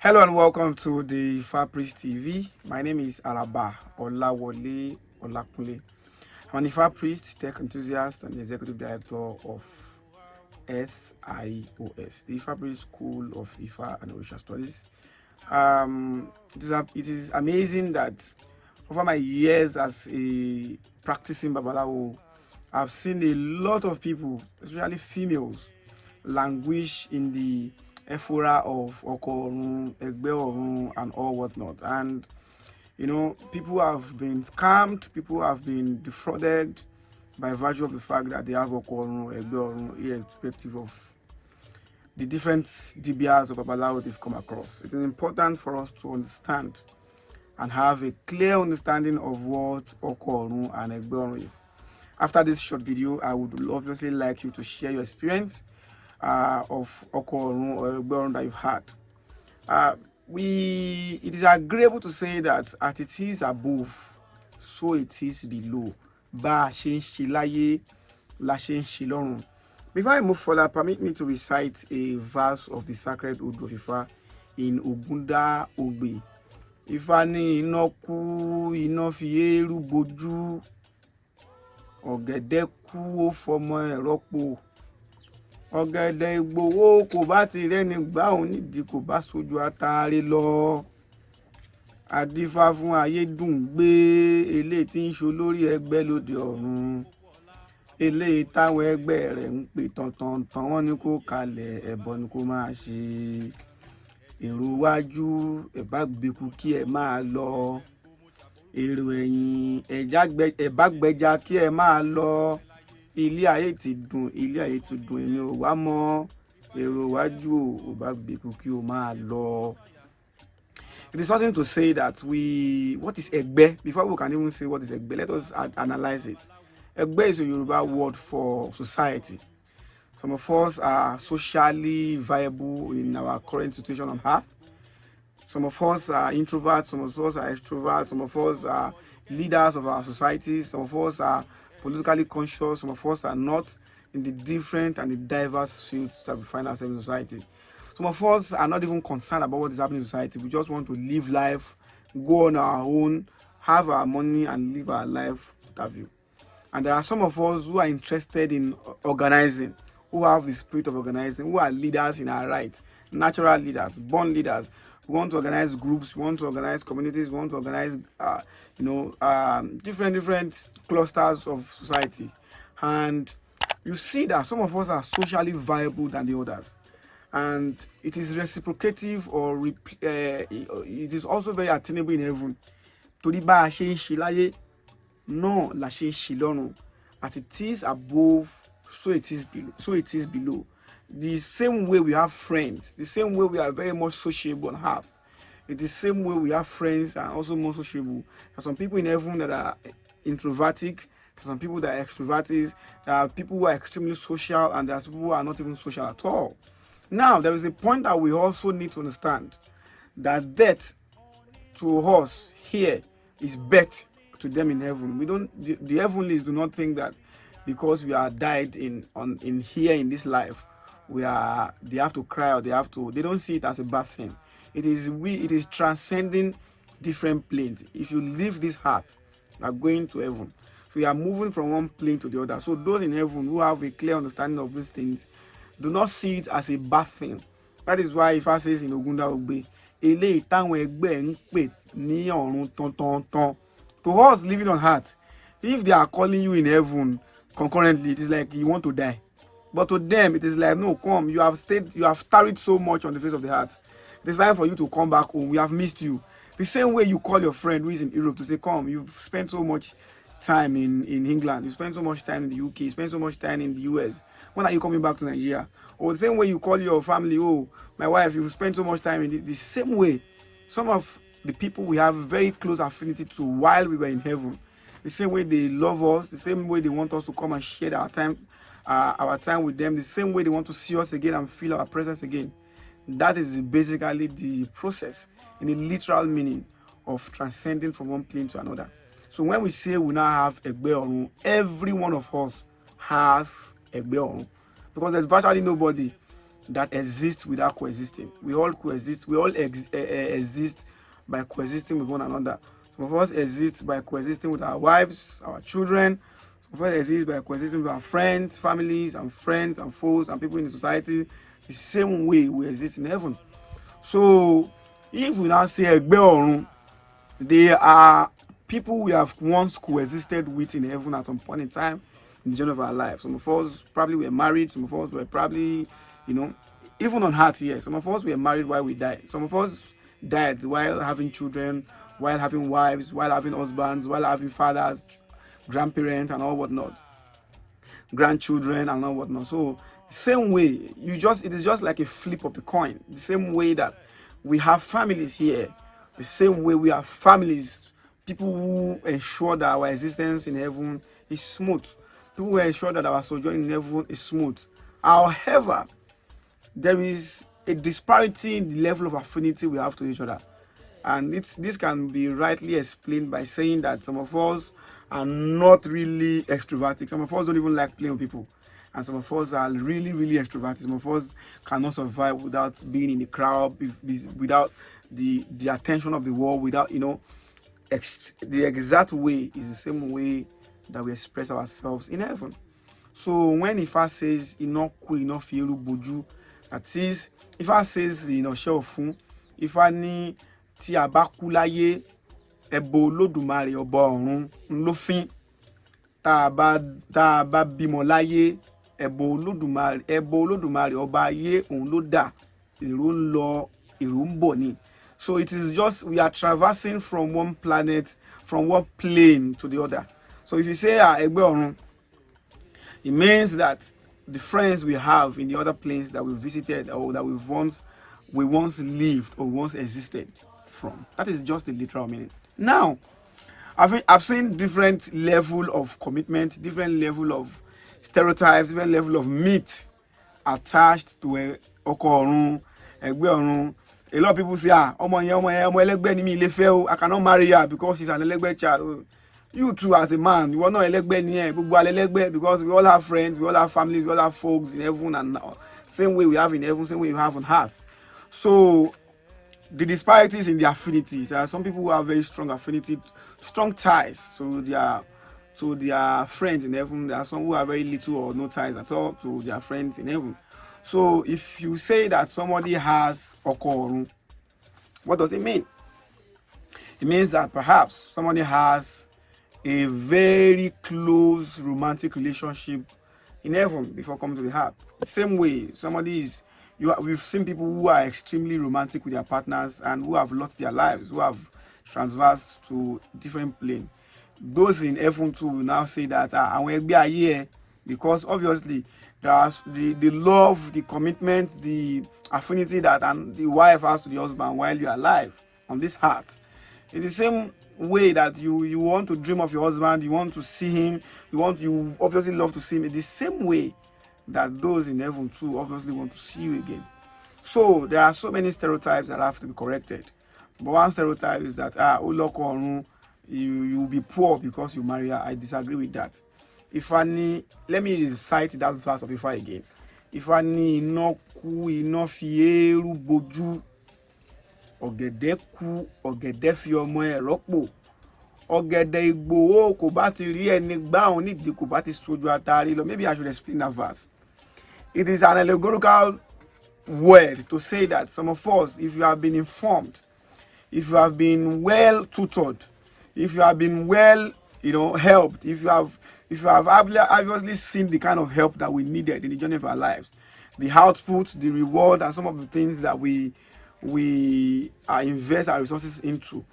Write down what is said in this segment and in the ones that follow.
Hello and welcome to the Ifa Priest TV. My name is Alaba Olawole Olakunle. I'm an Ifa Priest, tech enthusiast, and executive director of SIOS, the Ifa Priest School of Ifa and Orisha Studies. It is amazing that over my years as a practicing Babalawo, I've seen a lot of people, especially females, languish in the ephora of Oko Orún, Egbe Orun, and all whatnot. And people have been scammed, people have been defrauded by virtue of the fact that they have Oko Orún, Egbe Orun, irrespective of the different DBRs of Babalawo they've come across. It is important for us to understand and have a clear understanding of what Oko Orún and Egbe Orun is. After this short video, I would obviously like you to share your experience of Oko Orún or Egbe Orun that you've had. It is agreeable to say that as it is above, so it is below. Ba ṣe ń ṣe láyé, la ṣe ń ṣe lọ́run. Before I move further, permit me to recite a verse of the sacred Odu of Ifa in Ogunda Ogbe. Ifa ní iná kú, iná fi eérú bojú, ọ̀gẹ̀dẹ̀ kú ó fọmọ ẹ̀ rọ́pò. Ọ̀gẹ̀dẹ̀ Ìgbòho kò bá ti rẹ́ni gbá òun nídìí kò bá sojú àtàrí lọ. Adífá fún ayédùn gbé eléyìí tí ń ṣe olórí ẹgbẹ́ lóde ọ̀run. Eléyìí táwọn ẹgbẹ́ rẹ̀ ń pè tọ̀ntọ̀ntàn wọ́n ní kó kalẹ̀ ẹbọ ni kó máa ṣe. Èrò wájú ẹ bá gbéku kí ẹ máa lọ. Èrò ẹ̀yìn ẹ bá gbẹja kí ẹ máa lọ. Ilé ayé ti dùn, ilé ayé ti dùn, èmi ò wá mọ́. Èrò wájú ò bá gbéku kí o máa lọ. It is something to say that what is Egbe? Before we can even say what is Egbe, let us analyze it. Egbe is a Yoruba word for society. Some of us are socially viable in our current situation on earth. Some of us are introverts, some of us are extroverts, some of us are leaders of our societies, some of us are politically conscious, some of us are not in the different and the diverse fields that we find ourselves in society. Some of us are not even concerned about what is happening in society. We just want to live life, go on our own, have our money, and live our life that view. And there are some of us who are interested in organizing, who have the spirit of organizing, who are leaders in our right, natural leaders, born leaders. We want to organize groups, we want to organize communities, we want to organize, different clusters of society. And you see that some of us are socially viable than the others. And it is reciprocative or it is also very attainable in heaven. Torí bá a ṣe ń ṣe láyé, náà la ṣe ń ṣe lọ́run. As it is above, so it is below. The same way we have friends, the same way we are very much sociable on earth, it's the same way we have friends and also more sociable. There are some people in heaven that are introvertic, there are some people that are extroverted, there are people who are extremely social, and there are people who are not even social at all. Now, there is a point that we also need to understand, that death to us here is birth to them in heaven. The heavenlies do not think that because we are died in here in this life, they have to cry or they don't see it as a bad thing. It is transcending different planes. If you leave this heart, you are going to heaven. So you are moving from one plane to the other. So those in heaven who have a clear understanding of these things do not see it as a bad thing. That is why Ifa says in Ogunda Ogbe, eléyìí táwọn ẹgbẹ́ ń pè ní ọ̀run tọ̀ntọ̀ntàn. To us living on earth, if they are calling you in heaven concurrently, it is like you want to die. But to them, it is like, no, come, you have tarried so much on the face of the earth. It is time for you to come back home. We have missed you. The same way you call your friend who is in Europe to say, come, you've spent so much time in England, you spend so much time in the UK, you spend so much time in the US. When are you coming back to Nigeria? Or the same way you call your family, oh, my wife, you've spent so much time in the same way. Some of the people we have very close affinity to while we were in heaven, the same way they love us, the same way they want us to come and share our time with them, the same way they want to see us again and feel our presence again. That is basically the process in the literal meaning of transcending from one plane to another. So when we say we now have Egbe Orun, every one of us has Egbe Orun, because there's virtually nobody that exist without coexisting. We all coexist. We all exist by coexisting with one another. Some of us exist by coexisting with our wives, our children. Some of us exist by coexisting with our friends, families, and friends and foes and people in the society. The same way we exist in heaven. So, if we now say Egbe Orun, they are people we have once coexisted with in heaven at some point in time in the journey of our life. Some of us probably were married. Some of us were probably, even on earth here. Some of us were married while we died. Some of us died while having children, while having wives, while having husbands, while having fathers, grandparents, and all whatnot, grandchildren, and all whatnot. So, same way, it is just like a flip of the coin. The same way that we have families here, the same way we have families, people who ensure that our existence in heaven is smooth. People who ensure that our sojourn in heaven is smooth. However, there is a disparity in the level of affinity we have to each other. And this can be rightly explained by saying that some of us are not really extrovertic. Some of us don't even like playing with people. And some of us are really, really extroverted. Some of us cannot survive without being in the crowd, without the attention of the world, without, the exact way is the same way that we express ourselves in heaven. So when Ifa says, Inoku Inofieru Boju, that is, Ifa says, Shofun, Ifa ni ti abakulaye, ebo Olódùmarè Ọba Ọ̀run ńlófin, tá bá bímọ láyé, ebo Olódùmarè Ọba ayé òun ló dà, èrò ń lọ, èrò ń bọ̀ ni. So it is just, we are traversing from one planet, from one plane to the other. So if you say Egbe Orun, it means that the friends we have in the other planes that we visited or that we once lived or once existed from. That is just the literal meaning. Now, I've seen different level of commitment, different level of stereotypes, different level of myth attached to Oko Orun, Egbe Orun. A lot of people say, ọmọ ẹlẹ́gbẹ́ ni mi lè fẹ́ o, I cannot marry her because she's an ẹlẹ́gbẹ́ child. You too, as a man, you are not ẹlẹ́gbẹ́ ni ẹ, gbogbo ẹlẹ́gbẹ́, because we all have friends, we all have families, we all have folks in heaven, and same way we have in heaven, same way we have on earth. So the disparities in the affinities. There are some people who have very strong affinity, strong ties to their friends in heaven. There are some who have very little or no ties at all to their friends in heaven. So if you say that somebody has Oko Orun, what does it mean? It means that perhaps somebody has a very close romantic relationship in heaven before coming to the earth. The same way, we've seen people who are extremely romantic with their partners and who have lost their lives, who have transversed to different plane. Those in heaven too will now say that I will be here, because obviously there's the love, the commitment, the affinity that the wife has to the husband while you're alive on this earth. It's the same way that you want to dream of your husband, you want to see him, you obviously love to see him. It's the same way that those in heaven too obviously want to see you again. So there are so many stereotypes that have to be corrected. But one stereotype is that Oko Orun, you will be poor because you marry her. I disagree with that. Let me recite that verse of Ifa again. Ifani inoku inofieru boju, ọ̀gẹ̀dẹ̀ kú, ọ̀gẹ̀dẹ̀ fi ọmọ ẹ̀ rọ́pò, ọ̀gẹ̀dẹ̀ Ìgbòho kò bá ti rí ẹni gbá òun nídìí kò bá ti sojú atari lọ. Maybe I should explain that verse. It is an allegorical word to say that some of us, if you have been informed, if you have been well tutored, if you have been well, helped, if you have obviously seen the kind of help that we needed in the journey of our lives, the output, the reward, and some of the things that we invest our resources into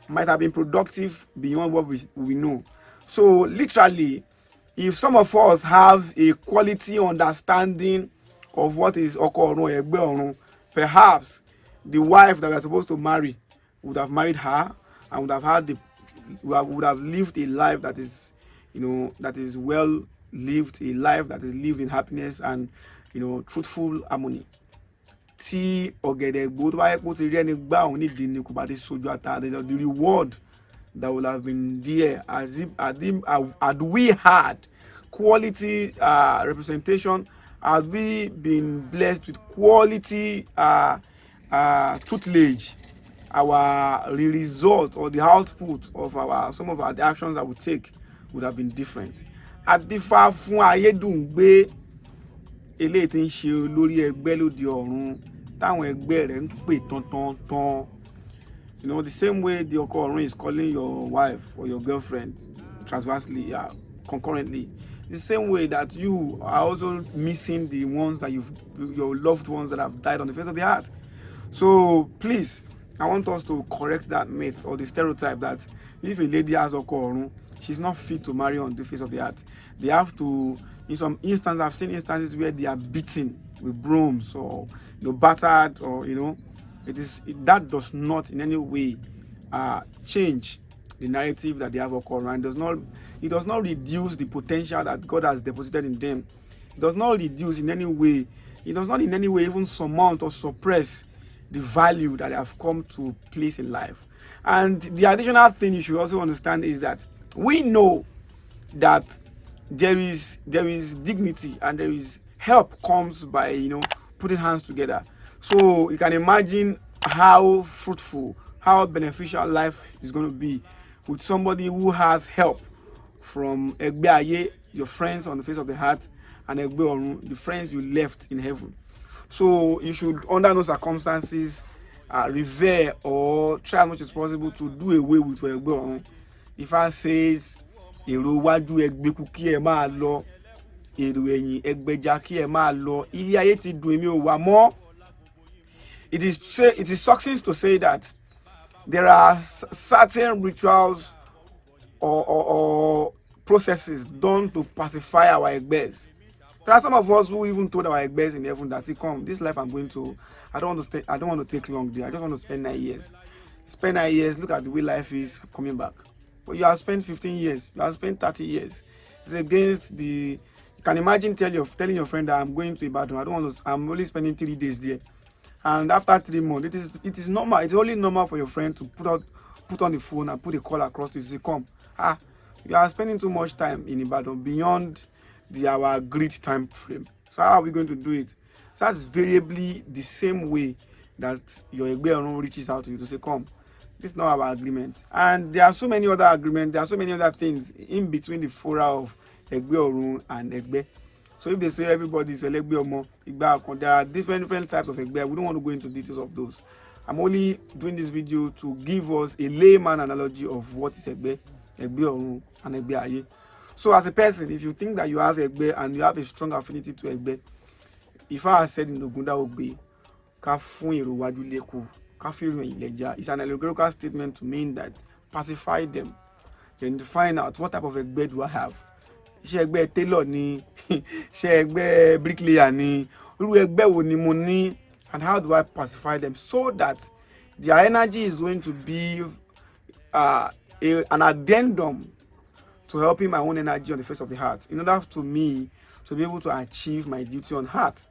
might have been productive beyond what we know. So literally, if some of us have a quality understanding of what is Oko Orun, Egbe Orun, perhaps the wife that we are supposed to marry would have married her and would have lived a life that is, that is well lived, a life that is lived in happiness and, truthful harmony. The reward that would have been there, as if had we had quality representation Have we been blessed with quality tutelage? Our result or the output of some of our actions that we take would have been different. Adífá fún ayédùngbé eléyìí tí ń ṣe olórí ẹgbẹ́ lóde ọ̀run táwọn ẹgbẹ́ rẹ̀ ń pè tán. You know, the same way the Oko Orún is calling your wife or your girlfriend transversely, concurrently. The same way that you are also missing the ones that your loved ones that have died on the face of the earth. So please, I want us to correct that myth or the stereotype that if a lady has Oko Orún, she's not fit to marry on the face of the earth. They have to, in some instances, I've seen instances where they are beaten with brooms or battered, or that does not in any way change the narrative that they have Oko Orún, and it does not reduce the potential that God has deposited in them. It does not reduce in any way. It does not in any way even surmount or suppress the value that they have come to place in life. And the additional thing you should also understand is that we know that there is dignity and there is help comes by putting hands together. So you can imagine how fruitful, how beneficial life is going to be with somebody who has help from Egbe, your friends on the face of the heart, and Egbe Orun, the friends you left in heaven. So you should, under no circumstances, revere or try as much as possible to do away with your Egbe Orun. If I says, èrò wájú ẹgbẹ́ kú kí ẹ máa lọ, èrò ẹ̀yìn ẹgbẹ́jà kí ẹ máa lọ, ilé ayé ti dùn èmi ò wá mọ́. It is succinct to say that there are certain rituals or processes done to pacify our Egbes. There are some of us who even told our Egbes in heaven that, see, come, this life I'm going to, I don't want to take long there. I just want to spend 9 years. Spend 9 years, look at the way life is coming back. But you have spent 15 years, you have spent 30 years. It's against you can imagine telling your friend that I'm going to Ibadan, I'm only spending 3 days there. And after 3 months, it is normal. It's only normal for your friend to put on the phone and put a call across to you, say, come, you are spending too much time in Ibadan beyond our agreed time frame. So how are we going to do it? So that's variably the same way that your Egbe Orun reaches out to you to say, come, this is not our agreement. And there are so many other agreements, there are so many other things in between the fora of Egbe Orun and Egbe. So if they say everybody is Egbe Omo, there are different types of Egbe. We don't want to go into details of those. I'm only doing this video to give us a layman analogy of what is Egbe Orun, and Egbe Aye. So as a person, if you think that you have Egbe and you have a strong affinity to Egbe, if I said in Ogunda Ogbe, it's an allegorical statement to mean that pacify them, then to find out what type of Egbe do I have. Ṣé Egbe tailor ni, ṣé Egbe bricklayer ni, irú Egbe wo ni mo ní, and how do I pacify them so that their energy is going to be an addendum to helping my own energy on the face of the heart, in order to me to be able to achieve my duty on heart.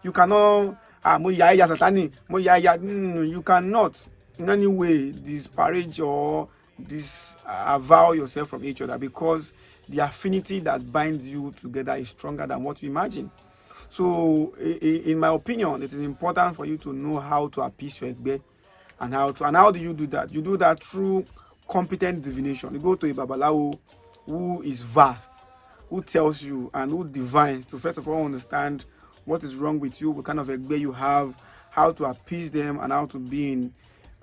You cannot, you cannot in any way disparage or disavow yourself from each other, because the affinity that binds you together is stronger than what you imagine. So, in my opinion, it is important for you to know how to appease your Egbe, and how do you do that? You do that through competent divination. You go to a Babalawo who is vast, who tells you and who divines to first of all understand what is wrong with you, what kind of Egbe you have, how to appease them, and how to be in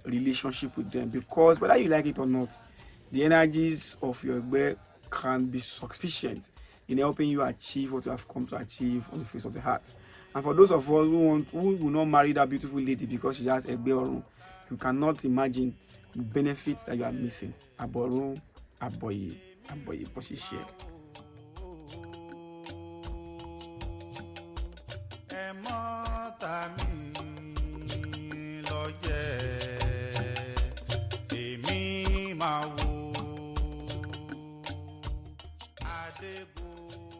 relationship with them. Because whether you like it or not, the energies of your Egbe can be sufficient in helping you achieve what you have come to achieve on the face of the heart. And for those of us who will not marry that beautiful lady because she has Egbe Orun, you cannot imagine the benefits that you are missing. Aborun, aboye, position. Adego.